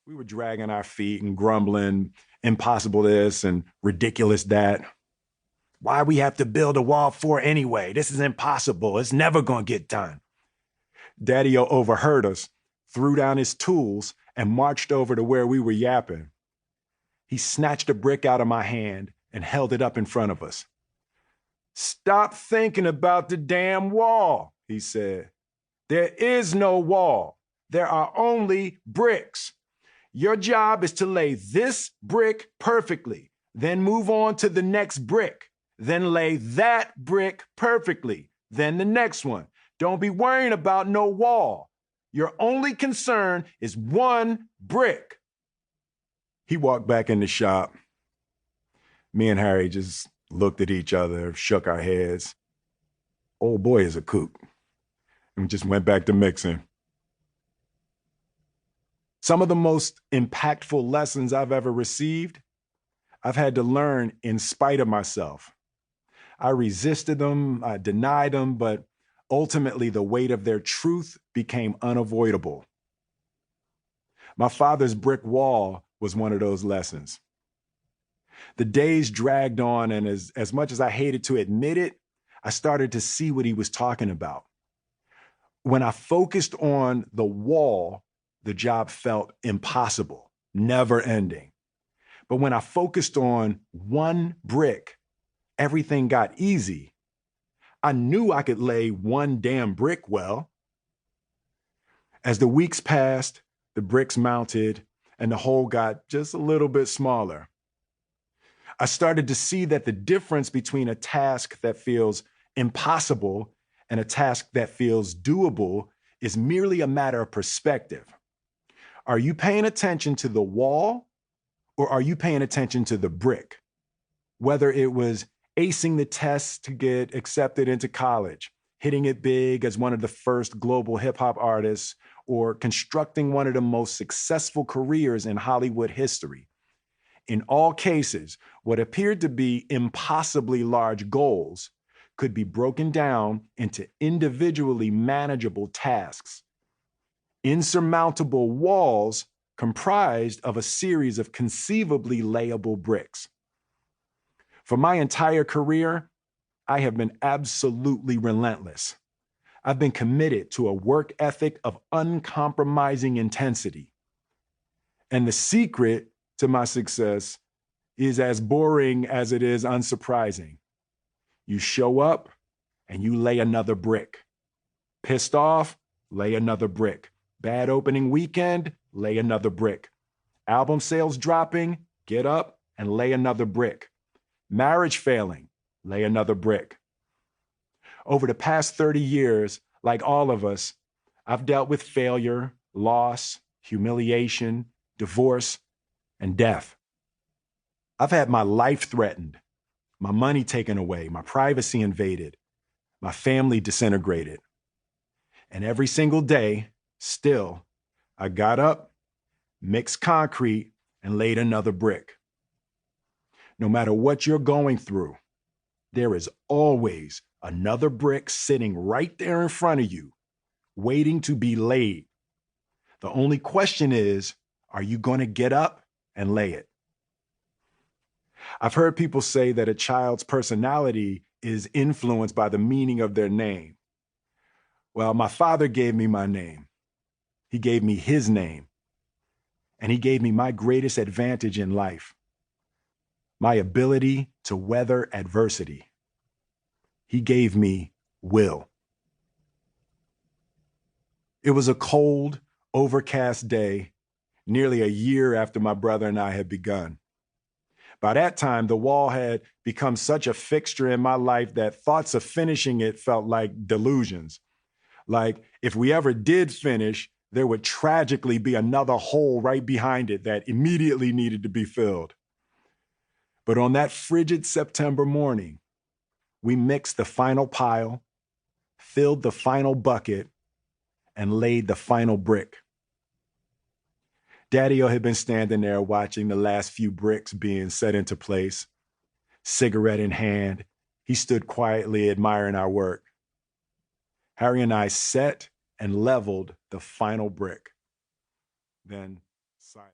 We were dragging our feet and grumbling, impossible this and ridiculous that. Why we have to build a wall for anyway? This is impossible. It's never going to get done. Daddy-O overheard us, threw down his tools, and marched over to where we were yapping. He snatched a brick out of my hand and held it up in front of us. Stop thinking about the damn wall, he said. There is no wall. There are only bricks. Your job is to lay this brick perfectly, then move on to the next brick, then lay that brick perfectly, then the next one. Don't be worrying about no wall. Your only concern is one brick. He walked back in the shop. Me and Harry just looked at each other, shook our heads. Old boy is a kook. And just went back to mixing. Some of the most impactful lessons I've ever received, I've had to learn in spite of myself. I resisted them, I denied them, but ultimately the weight of their truth became unavoidable. My father's brick wall was one of those lessons. The days dragged on, and as much as I hated to admit it, I started to see what he was talking about. When I focused on the wall, the job felt impossible, never ending. But when I focused on one brick, everything got easy. I knew I could lay one damn brick well. As the weeks passed, the bricks mounted, and the hole got just a little bit smaller. I started to see that the difference between a task that feels impossible and a task that feels doable is merely a matter of perspective. Are you paying attention to the wall, or are you paying attention to the brick? Whether it was acing the tests to get accepted into college, hitting it big as one of the first global hip-hop artists, or constructing one of the most successful careers in Hollywood history. In all cases, what appeared to be impossibly large goals could be broken down into individually manageable tasks. Insurmountable walls comprised of a series of conceivably layable bricks. For my entire career, I have been absolutely relentless. I've been committed to a work ethic of uncompromising intensity. And the secret to my success is as boring as it is unsurprising. You show up and you lay another brick. Pissed off, lay another brick. Bad opening weekend, lay another brick. Album sales dropping, get up and lay another brick. Marriage failing, lay another brick. Over the past 30 years, like all of us, I've dealt with failure, loss, humiliation, divorce, and death. I've had my life threatened, my money taken away, my privacy invaded, my family disintegrated. And every single day, still, I got up, mixed concrete, and laid another brick. No matter what you're going through, there is always another brick sitting right there in front of you, waiting to be laid. The only question is, are you going to get up and lay it? I've heard people say that a child's personality is influenced by the meaning of their name. Well, my father gave me my name. He gave me his name. And he gave me my greatest advantage in life, my ability to weather adversity. He gave me will. It was a cold, overcast day, nearly a year after my brother and I had begun. By that time, the wall had become such a fixture in my life that thoughts of finishing it felt like delusions. Like if we ever did finish, there would tragically be another hole right behind it that immediately needed to be filled. But on that frigid September morning, we mixed the final pile, filled the final bucket, and laid the final brick. Daddy-O had been standing there watching the last few bricks being set into place. Cigarette in hand, he stood quietly admiring our work. Harry and I set and leveled the final brick. Then